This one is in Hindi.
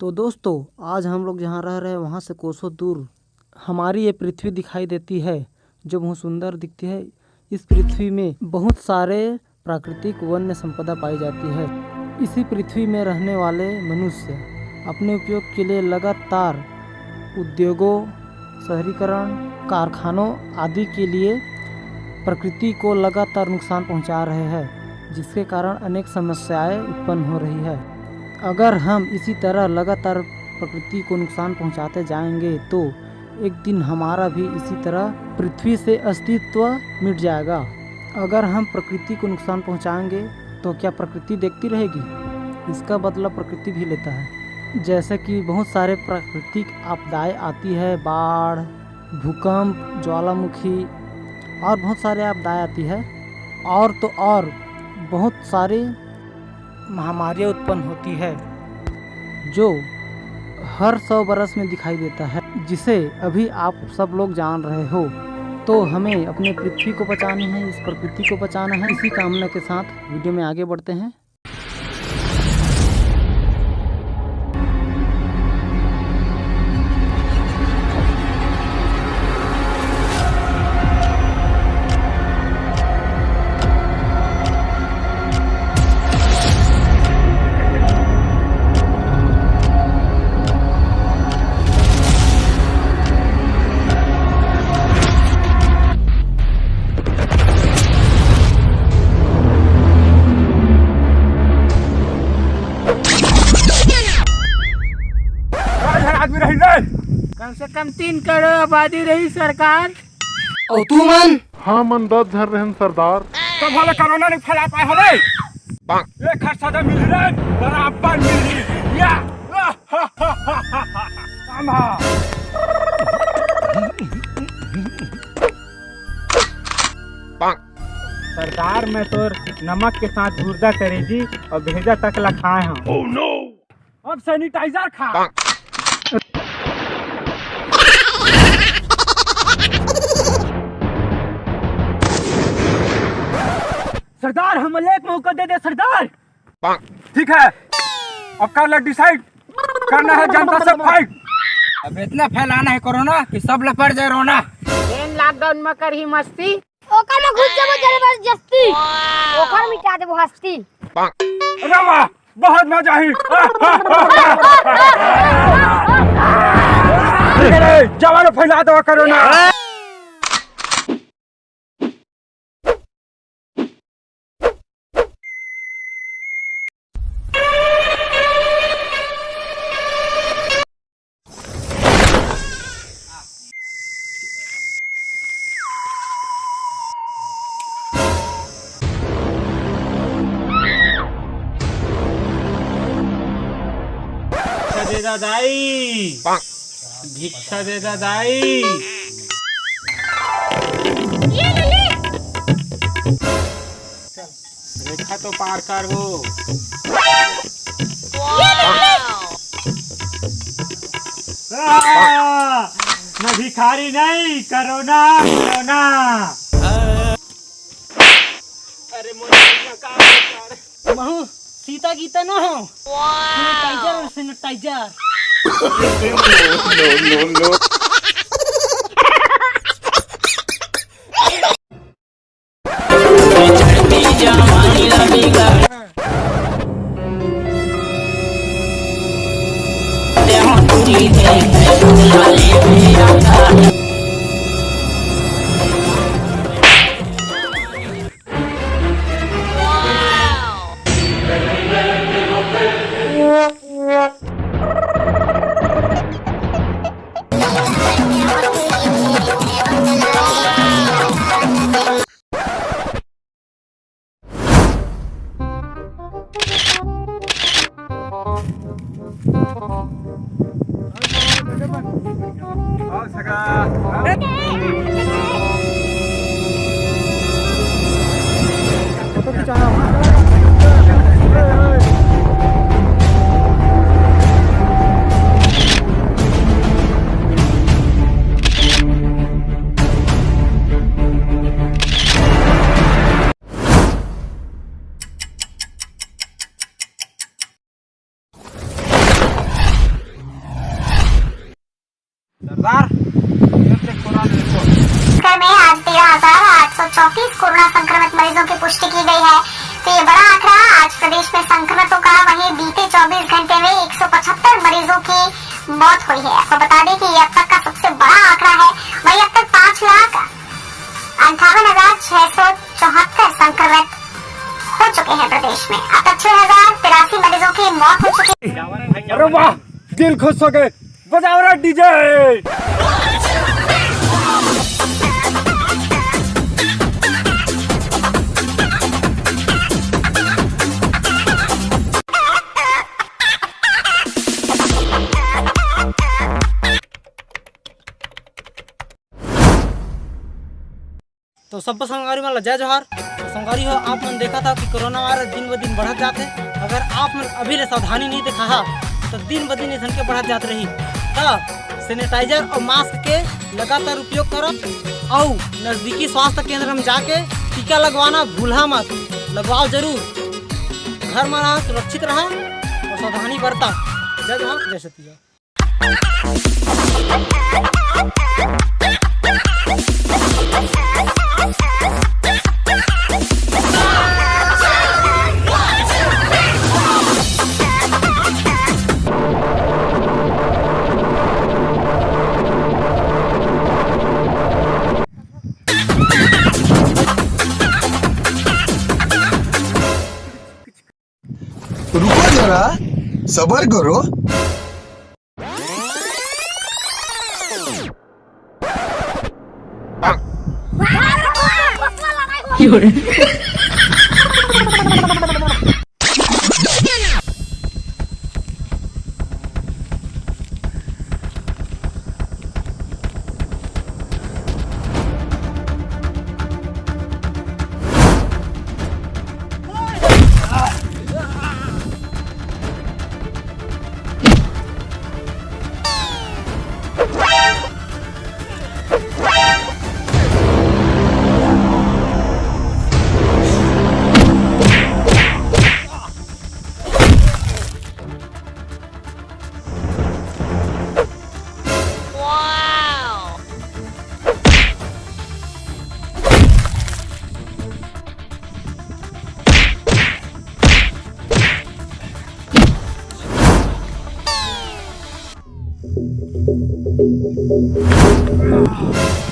तो दोस्तों, आज हम लोग जहाँ रह रहे हैं वहाँ से कोसों दूर हमारी ये पृथ्वी दिखाई देती है, जो बहुत सुंदर दिखती है। इस पृथ्वी में बहुत सारे प्राकृतिक वन्य संपदा पाई जाती है। इसी पृथ्वी में रहने वाले मनुष्य अपने उपयोग के लिए लगातार उद्योगों, शहरीकरण, कारखानों आदि के लिए प्रकृति को लगातार नुकसान पहुंचा रहे हैं, जिसके कारण अनेक समस्याएं उत्पन्न हो रही है। अगर हम इसी तरह लगातार प्रकृति को नुकसान पहुंचाते जाएंगे तो एक दिन हमारा भी इसी तरह पृथ्वी से अस्तित्व मिट जाएगा। अगर हम प्रकृति को नुकसान पहुंचाएंगे तो क्या प्रकृति देखती रहेगी? इसका बदला प्रकृति भी लेता है। जैसे कि बहुत सारे प्राकृतिक आपदाएं आती है, बाढ़, भूकंप, ज्वालामुखी और बहुत सारे आपदाएं आती है। और तो और बहुत सारी महामारियाँ उत्पन्न होती है जो हर 100 बरस में दिखाई देता है, जिसे अभी आप सब लोग जान रहे हो। तो हमें अपने पृथ्वी को बचानी है, इस प्रकृति को बचाना है। इसी कामना के साथ वीडियो में आगे बढ़ते हैं। कम से कम 3 करोड़ आबादी रही सरकार। और तू मन? हाँ मन 10 घर रहन सरदार। तो भले कोरोना नहीं फैला पाए हले। एक हर सदा मिल रहे बराबर मिल रही या सरकार में तो नमक के साथ गुर्दा करेगी और भेजा तक ला खाए हम। oh, no! अब सैनिटाइजर खा। सरदार हम एक मौका दे दे सरदार। ठीक है, अब कल डिसाइड करना है जनता से फाइट। अब इतना फैलाना है कोरोना कि सब लपट जाए रोना। लॉकडाउन में कर ही मस्ती, ओकर में घुस जाबो जबरदस्ती, ओकर मिटा देबो हस्ती। अरे वाह, बहुत मजा ही। जवान फैला दो कोरोना। दे दादाई, भिक्षा दे दादाई। ये ले रेखा तो पार कर वो। न भिखारी नहीं, करोना करोना। अरे महू सीता गीता ना हो। सैनिटाइजर और सैनिटाइजर। नो 134 कोरोना संक्रमित मरीजों की पुष्टि की गई है। तो ये बड़ा आंकड़ा आज प्रदेश में संक्रमितों का। वहीं बीते 24 घंटे में 175 मरीजों की मौत हुई है। आपको बता दें कि ये अब तक का सबसे बड़ा आंकड़ा है। वहीं अब तक 5,58,674 संक्रमित हो चुके हैं प्रदेश में। अब तक 6,083 मरीजों की मौत हो चुकी है। अरे वाह, दिल खुश हो गए। बजाओ रे डीजे। तो सबको संगवारी वाला जय जोहार। तो संगवारी हो, आप मन देखा था कि कोरोना वायरस दिन ब दिन बढ़त जाते। अगर आप मन अभी ले सावधानी नहीं दिखा तो दिन ब दिन ऐसा के बढ़त जात रही। तब सैनिटाइजर और मास्क के लगातार उपयोग करो और नज़दीकी स्वास्थ्य केंद्र में जाके टीका लगवाना भूला मत। लगवाओ जरूर। घर में रहा, सुरक्षित रहा और सावधानी बरता। जय जोहार, जय सतिया। रुको जरा, सबर करो। वाह।